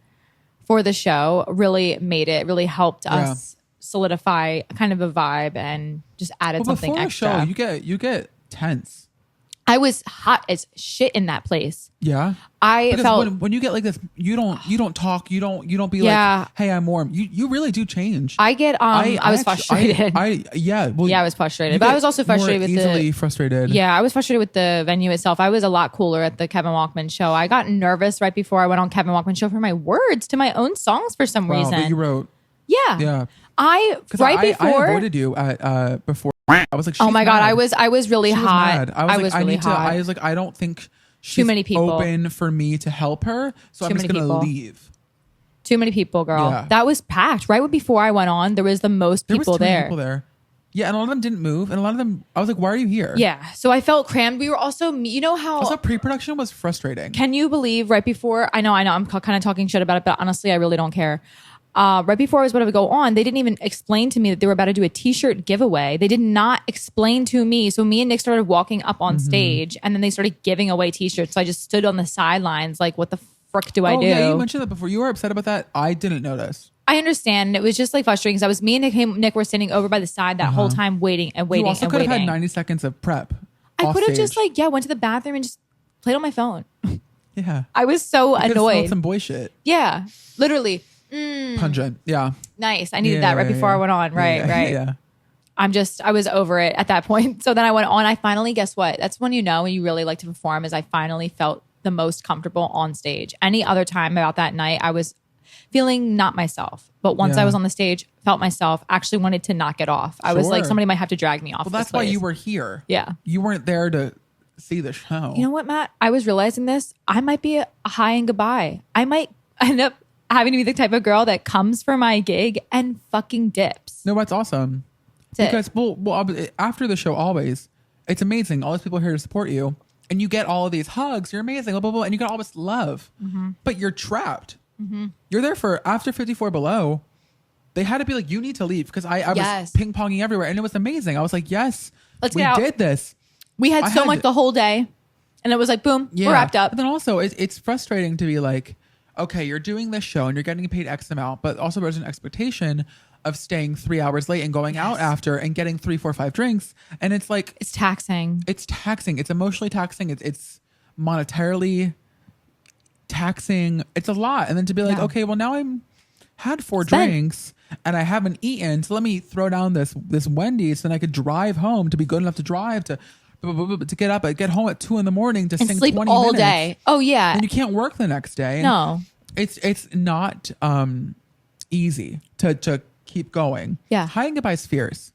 for the show really helped us solidify kind of a vibe and just added something extra. Before a show, you get tense. I was hot as shit in that place. Yeah. Because felt when you get like this, you don't talk, you don't be like, hey, I'm warm. You really do change. I get I was frustrated. I was frustrated. But I was also frustrated with easily frustrated. Yeah, I was frustrated with the venue itself. I was a lot cooler at the Kevin Walkman show. I got nervous right before I went on Kevin Walkman show for my words to my own songs for some reason. But you wrote. Yeah. Yeah. I avoided you at before. I was like, oh my God, mad. I was really hot. I was really hot. I was like, I don't think she's too many people open for me to help her, so I'm just gonna leave. Too many people, girl. Yeah. That was packed. Right before I went on, there was the most people there. Yeah, and a lot of them didn't move, and a lot of them, I was like, why are you here? Yeah, so I felt crammed. We were also, Also, pre-production was frustrating. Can you believe right before, I know, I'm kind of talking shit about it, but honestly, I really don't care. Right before I was about to go on, they didn't even explain to me that they were about to do a t-shirt giveaway. They did not explain to me. So me and Nick started walking up on stage, and then they started giving away t-shirts. So I just stood on the sidelines like, what the frick do I do? Yeah, you mentioned that before. You were upset about that. I didn't notice. I understand. It was just like frustrating because me and Nick were standing over by the side that whole time waiting and waiting. You also could have had 90 seconds of prep. I could have just went to the bathroom and just played on my phone. Yeah. I was so annoyed. Some boy shit. Yeah, literally. Pungent. Yeah. Nice. I needed that right before I went on. Right. Yeah. I was over it at that point. So then I went on. I finally, guess what? That's when you really like to perform, is I finally felt the most comfortable on stage. Any other time about that night, I was feeling not myself. But once I was on the stage, felt myself, actually wanted to knock it off. I was like, somebody might have to drag me off. Well, that's why you were here. Yeah. You weren't there to see the show. You know what, Matt? I was realizing this. I might be a hi and goodbye. I might end up having to be the type of girl that comes for my gig and fucking dips. No, that's awesome. Because well, after the show, always, It's amazing. All these people are here to support you. And you get all of these hugs. You're amazing. Blah, blah, blah, and you get all this love. But you're trapped. You're there for after 54 below. They had to be like, you need to leave. Because I was ping-ponging everywhere. And it was amazing. I was like, yes, we did this. We had so much the whole day. And it was like, boom, we're wrapped up. But then also, it's frustrating to be like, okay, you're doing this show and you're getting paid X amount. But also there's an expectation of staying 3 hours late and going out after and getting 3, 4, 5 drinks. And it's like, it's taxing. It's taxing. It's emotionally taxing. It's monetarily taxing. It's a lot. And then to be like, okay, well now I'm had 4 drinks and I haven't eaten. So let me throw down this Wendy's so then I could drive home to be good enough to drive to get up, get home at 2 a.m. to sing sleep 20 all minutes. day. Oh yeah. And you can't work the next day. No. It's not easy to keep going. Yeah. Hiding it by is fierce.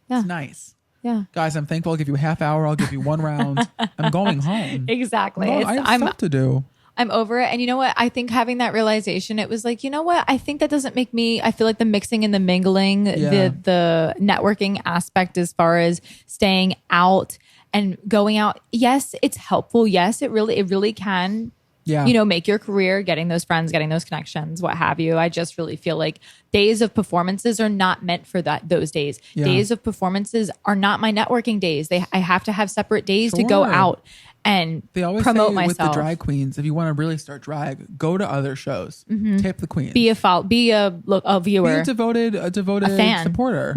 Yeah. It's nice. Yeah. Guys, I'm thankful. I'll give you a half hour. I'll give you 1 round. I'm going home. Exactly. I have stuff to do. I'm over it. And you know what? I think having that realization, it was like, you know what? I think that doesn't make me, I feel like the mixing and the mingling, the networking aspect as far as staying out and going out. Yes, it's helpful. Yes, it really can. Yeah. You know, make your career, getting those friends, getting those connections, what have you. I just really feel like days of performances are not meant for those days. Yeah. Days of performances are not my networking days. I have to have separate days to go out and they always promote say myself. With the drag queens, if you want to really start drag, go to other shows. Tip the queens. Be a viewer. Be a devoted fan. supporter.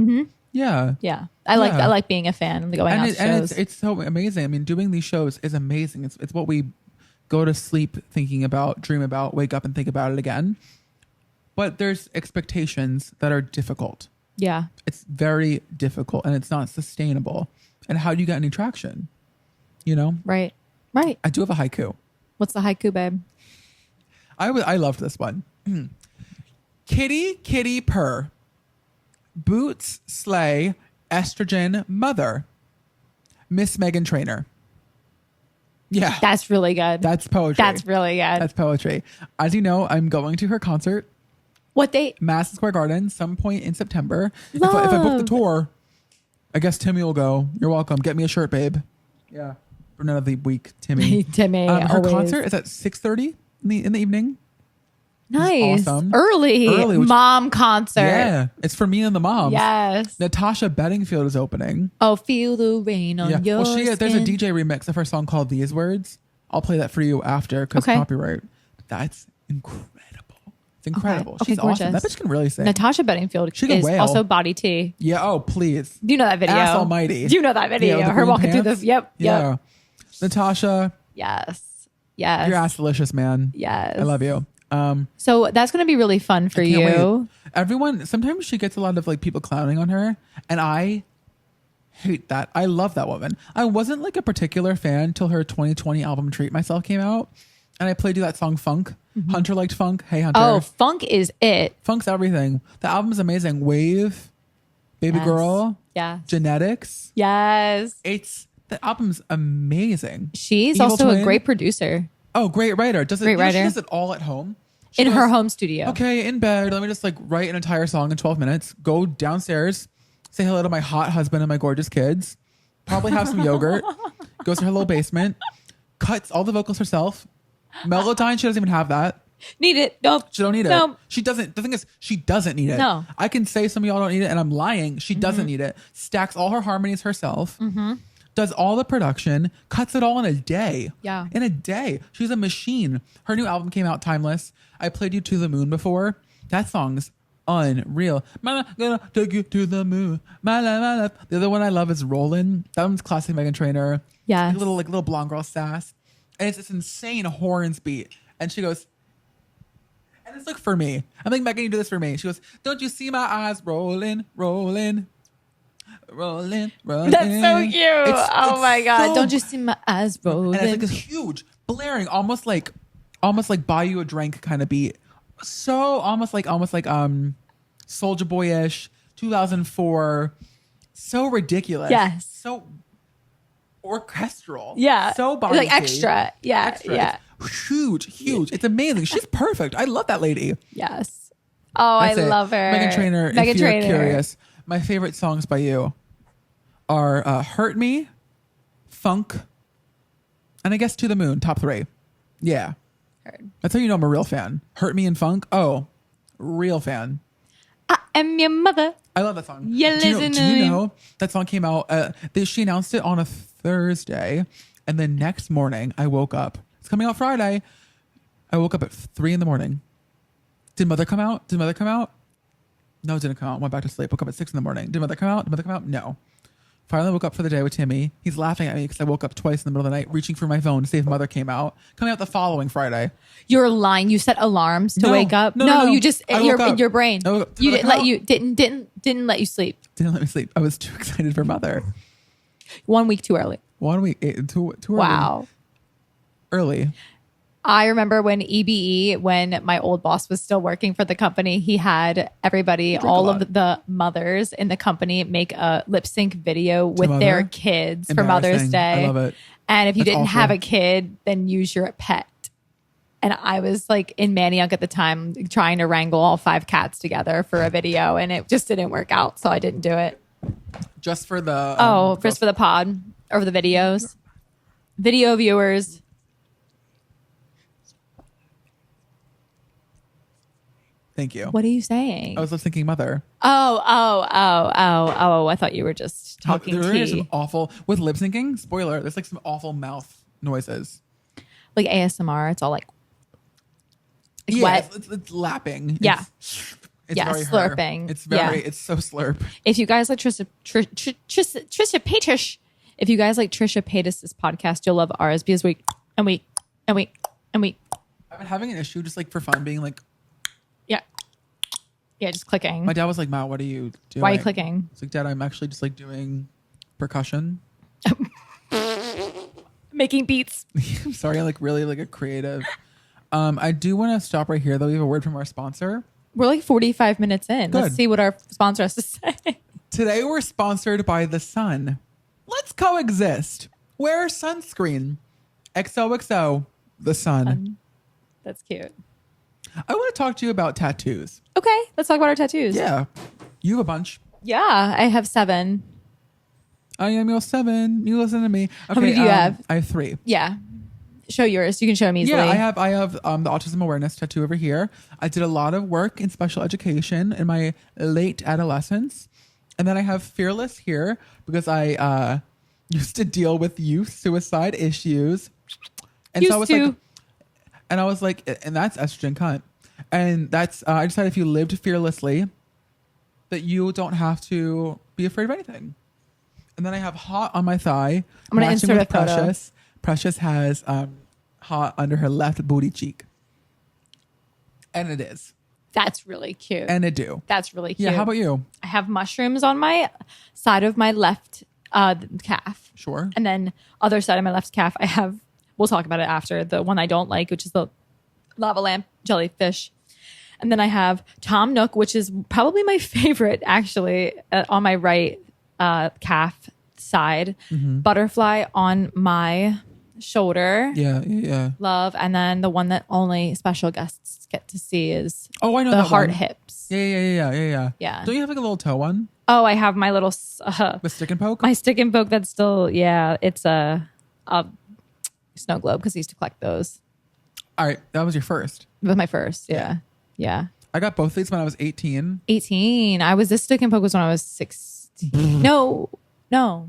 Yeah. Yeah. I like being a fan and going out to shows. And it's so amazing. I mean, doing these shows is amazing. It's what we go to sleep thinking about, dream about, wake up and think about it again. But there's expectations that are difficult. Yeah. It's very difficult and it's not sustainable. And how do you get any traction? You know? Right. I do have a haiku. What's the haiku, babe? I loved this one. Kitty, kitty, purr. Boots, slay, estrogen, mother. Miss Meghan Trainor. Yeah. That's really good. That's poetry. That's really good. That's poetry. As you know, I'm going to her concert. What date? Madison Square Garden, some point in September. If I book the tour, I guess Timmy will go. You're welcome. Get me a shirt, babe. Yeah. Brunette of the week, Timmy. Timmy. Her always. concert is at 6:30 in the evening. Nice. Awesome. Early mom concert. Yeah. It's for me and the moms. Yes. Natasha Bedingfield is opening. Oh, feel the rain on your skin. There's a DJ remix of her song called These Words. I'll play that for you after because copyright. That's incredible. It's incredible. Okay, She's gorgeous. awesome. That bitch can really sing. Natasha Bedingfield is also body T. Yeah. Oh, please. Do you know that video? Ass almighty. Do you know that video? Yeah, her walking through the. Yep. Yeah. Natasha. Yes. Your ass delicious, man. Yes. I love you. So that's going to be really fun for you. Wait. Everyone, sometimes she gets a lot of like people clowning on her, and I hate that. I love that woman. I wasn't like a particular fan till her 2020 album Treat Myself came out, and I played you that song Funk. Hunter liked Funk. Hey Hunter. Oh, Funk is it. Funk's everything. The album's amazing. Wave, Baby Girl, Genetics. Yes. The album's amazing. She's Evil also Twin. A great producer. Oh, great writer. She does it all at home. She in her home studio. Okay, in bed. Let me just like write an entire song in 12 minutes. Go downstairs, say hello to my hot husband and my gorgeous kids. Probably have some yogurt. Goes to her little basement. Cuts all the vocals herself. Melodyne, she doesn't even have that. Need it. Nope. She don't need it. Nope. She doesn't. The thing is, she doesn't need it. No. I can say some of y'all don't need it and I'm lying. She doesn't need it. Stacks all her harmonies herself. Does all the production, cuts it all in a day. Yeah. In a day. She's a machine. Her new album came out, Timeless. I played you To the Moon before. That song's unreal. My life, gonna take you to the moon. My life. The other one I love is Rollin'. That one's classic Meghan Trainor. Yeah. Little blonde girl sass. And it's this insane horns beat. And she goes, and it's like for me. I'm like, Meghan, you do this for me. She goes, don't you see my eyes rolling, rolling. Rolling. That's so cute. Oh my God. So, don't you see my eyes rolling? And it's like this huge, blaring, almost like buy you a drink kind of beat. So almost like Soulja Boy-ish, 2004. So ridiculous. Yes. So orchestral. Yeah. So body like extra. Yeah. Extra. Yeah. It's huge. It's amazing. She's perfect. I love that lady. Yes. Oh, I love her. Meghan Trainor. If you're curious, my favorite songs by you are Hurt Me, Funk, and I guess To the Moon, top 3. Yeah. Heard. That's how you know I'm a real fan. Hurt Me and Funk. Oh, real fan. I am your mother. I love that song. Yeah, do you know that song came out? She announced it on a Thursday, and then next morning I woke up. It's coming out Friday. I woke up at 3 a.m. Did Mother come out? No, it didn't come out. Went back to sleep. Woke up at 6 a.m. Did Mother come out? No. Finally woke up for the day with Timmy. He's laughing at me because I woke up twice in the middle of the night, reaching for my phone to see if Mother came out. Coming out the following Friday. You're lying. You set alarms to wake up. No. You just your brain. You didn't let you didn't let you sleep. Didn't let me sleep. I was too excited for Mother. 1 week too early. 1 week too early. Wow. Early. I remember when when my old boss was still working for the company, he had everybody, all of the mothers in the company, make a lip sync video with their kids for Mother's Day. I love it. And if you That's didn't awful. have a kid, then use your pet. And I was like in Manioc at the time trying to wrangle all 5 cats together for a video, and it just didn't work out. So I didn't do it. Just for the... just for the pod or the videos. Video viewers. Thank you. What are you saying? I was lip syncing Mother. Oh, I thought you were just talking There tea. is some awful... With lip syncing, spoiler, there's like some awful mouth noises. Like ASMR, it's all like Yeah, wet. it's lapping. Yeah. It's Yeah, very her. slurping. It's very... Yeah. It's so slurp. If you guys like Trisha Paytas, if you guys like Trisha Paytas' podcast, you'll love ours because we. I've been having an issue just like for fun being like... Yeah, just clicking. My dad was like, Matt, what are you doing? Why are you clicking? It's like, Dad, I'm actually just like doing percussion. Making beats. I'm sorry, I'm like really like a creative. I do want to stop right here though. We have a word from our sponsor. We're like 45 minutes in. Good. Let's see what our sponsor has to say. Today we're sponsored by The Sun. Let's coexist. Wear sunscreen. XOXO, The Sun. That's cute. I want to talk to you about tattoos. Okay, let's talk about our tattoos. Yeah. You have a bunch. Yeah, I have 7. I am your 7. You listen to me. Okay, How many do you have? I have 3. Yeah. Show yours. You can show them easily. Yeah, I have the autism awareness tattoo over here. I did a lot of work in special education in my late adolescence. And then I have Fearless here because I used to deal with youth suicide issues. And so I was like, and that's estrogen cunt. And that's, I decided if you lived fearlessly, that you don't have to be afraid of anything. And then I have hot on my thigh. I'm going to insert a photo. Precious. Precious has hot under her left booty cheek. And it is. That's really cute. And it do. That's really cute. Yeah, how about you? I have mushrooms on my side of my left calf. Sure. And then other side of my left calf, I have, we'll talk about it after, the one I don't like, which is the lava lamp jellyfish. And then I have Tom Nook, which is probably my favorite, actually, on my right calf side. Mm-hmm. Butterfly on my shoulder. Yeah. Love. And then the one that only special guests get to see is Oh, I know the that heart one. hips. Yeah. Yeah. Don't you have like a little toe one? Oh, I have my little The stick and poke? my stick and poke. That's still, yeah, it's a snow globe because I used to collect those. All right. That was your first. With my first. Yeah. I got both these when I was 18. 18. This stick and poke was when I was 16. No. 12.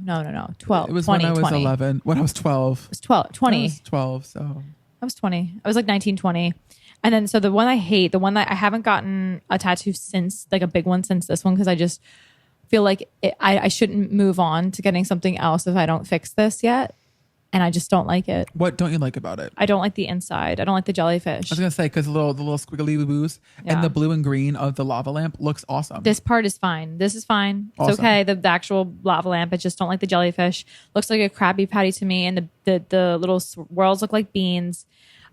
It was 20, when I was 20. 11. When I was 12. It was 12. 20. I was 12, so. I was 20. I was like 19, 20. And then, so the one I hate, the one that I haven't gotten a tattoo since, like a big one since this one, because I just feel like I shouldn't move on to getting something else if I don't fix this yet. And I just don't like it. What don't you like about it? I don't like the inside. I don't like the jellyfish. I was going to say, because the little squiggly boos and the blue and green of the lava lamp looks awesome. This part is fine. This is fine. It's Awesome. okay. The actual lava lamp, I just don't like the jellyfish. Looks like a Krabby Patty to me. And the little swirls look like beans.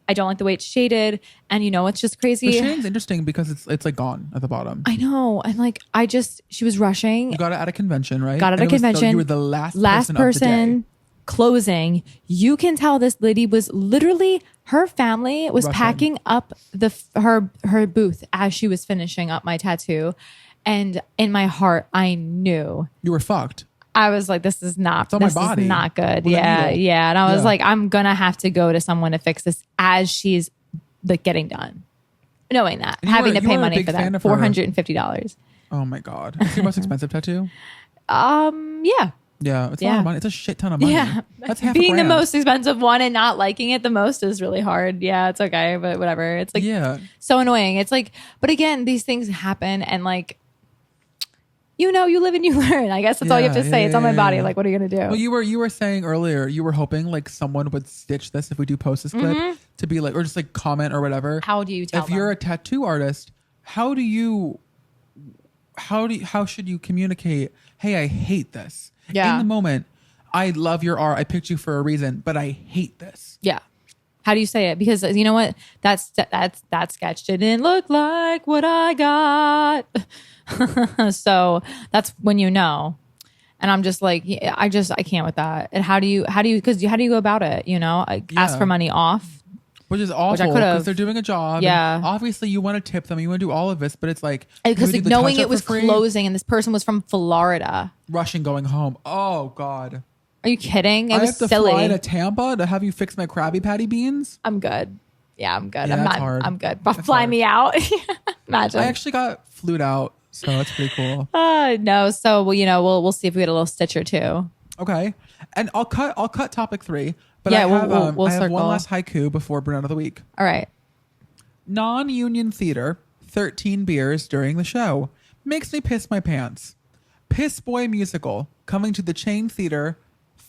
I don't like the way it's shaded. And it's just crazy. The shading's interesting because it's like gone at the bottom. I know. And like, she was rushing. You got it at a convention, right? Got it at a convention. You were the last person of the day. Closing. You can tell this lady was literally, her family was Russian. packing up her booth as she was finishing up my tattoo. And in my heart, I knew You were fucked. I was like, this is not, on my this body is not good. with a Yeah. needle. Yeah. And I was Yeah. like, I'm going to have to go to someone to fix this as she's like getting done. Knowing that, You having were- to you pay were a money big for fan that. of her. $450. Oh my God. It's your most expensive tattoo? Yeah. Yeah. It's a Yeah. lot of money. It's a shit ton of money. Yeah. That's half Being a the grand. most expensive one and not liking it the most is really hard. Yeah, it's okay, but whatever. It's like Yeah. so annoying. It's like, but again, these things happen and like, you live and you learn. I guess that's all you have to say. It's on my body. Like, what are you going to do? Well, you were saying earlier, you were hoping like someone would stitch this if we do post this clip to be like, or just like comment or whatever. How do you tell if you're a tattoo artist, how should you communicate? Hey, I hate this. Yeah. In the moment, I love your art. I picked you for a reason, but I hate this. Yeah. How do you say it? Because you know what? That sketch didn't look like what I got. So that's when you know. And I'm just like, yeah, I can't with that. And how do you go about it? Ask for money off. Which is awful could've. because they're doing a job. Yeah. And obviously, you want to tip them. You want to do all of this, but it's like Because you would do the knowing touch-up it was for free, closing and this person was from Florida. rushing going home. Oh God. Are you kidding? It I was have to silly. fly to Tampa to have you fix my Krabby Patty beans. I'm good. Yeah, I'm good. Yeah, I'm that's not. hard. I'm good. But That's fly hard. me out. Imagine. I actually got flued out, so that's pretty cool. No. So we'll see if we get a little stitch or two. Okay, and I'll cut topic 3. But Yeah, I have, we'll I have one circle. last haiku before Brunette of the Week. All right. Non-union theater, 13 beers during the show. Makes me piss my pants. Piss Boy musical, coming to the Chain Theater,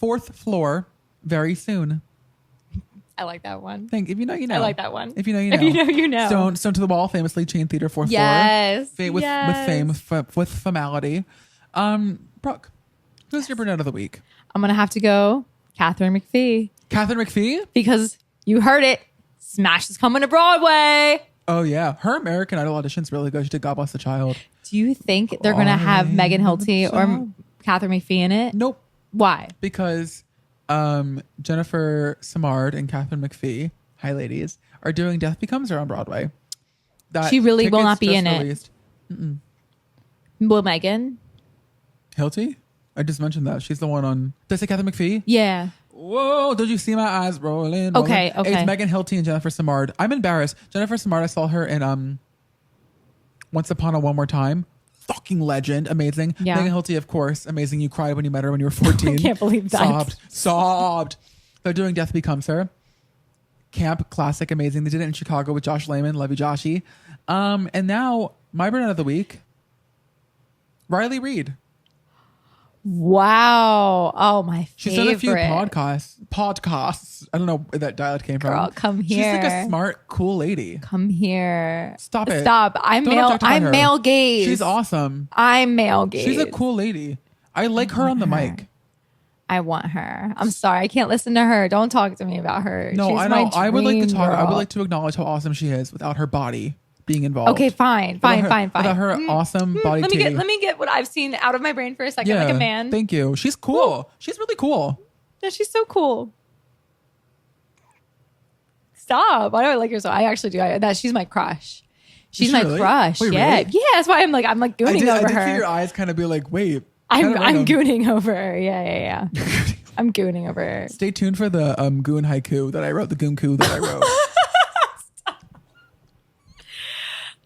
4th floor, very soon. I like that one. If you know, you know. I like that one. If you know, you know. If you know, you know. Stone to the Wall, famously Chain Theater, 4th Yes. floor. With fame, with famality. Brooke, who's your Brunette of the Week? I'm gonna have to go Catherine McPhee Catherine McPhee? because you heard it. Smash is coming to Broadway. Oh, yeah. Her American Idol audition's really good. She did God Bless the Child. Do you think they're gonna have Meghan Hilty or Catherine McPhee in it? Nope. Why? Because Jennifer Samard and Catherine McPhee, hi ladies, are doing Death Becomes Her on Broadway. She really will tickets not be just in it. released. Will Meghan? Hilty? I just mentioned that. She's the one on... Did I say Catherine McPhee? Yeah. Whoa, did you see my eyes rolling? Okay. It's Meghan Hilty and Jennifer Samard. I'm embarrassed. Jennifer Samard, I saw her in Once Upon a One More Time. Fucking legend. Amazing. Yeah. Meghan Hilty, of course. Amazing. You cried when you met her when you were 14. I can't believe that. Sobbed. They're doing Death Becomes Her. Camp, classic, amazing. They did it in Chicago with Josh Lehman. Love you, Joshy. And now, my Brunette of the Week, Riley Reid. Wow. Oh, my favorite. She's done a few podcasts. I don't know where that dialect came Girl, from. come She's like here. a smart, cool lady. Come here. Stop it. Stop. I'm Don't male. objectify I'm her. male gaze. She's awesome. I'm male gaze. She's a cool lady. I like her on the mic. I want her. I'm sorry. I can't listen to her. Don't talk to me about her. No, She's I know. my I would like to dream talk. I would girl. like to acknowledge how awesome she is without her body being involved. Okay, fine. Without her awesome body. Let me get what I've seen out of my brain for a second, like a man. Thank you. She's cool. She's really cool. Yeah, she's so cool. Stop. I don't like her so. I actually do. She's my crush. She's Is she my really? crush. Wait, yeah. really? Yeah. That's why I'm gooning I over did her. see your eyes kind of be like, wait. I'm kind of random. gooning over her. Yeah. I'm gooning over her. Stay tuned for the goon haiku that I wrote, the goon-ku that I wrote.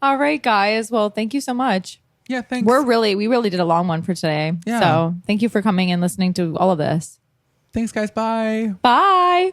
All right, guys. Well, thank you so much. Yeah, thanks. We really did a long one for today. Yeah. So thank you for coming and listening to all of this. Thanks, guys. Bye. Bye.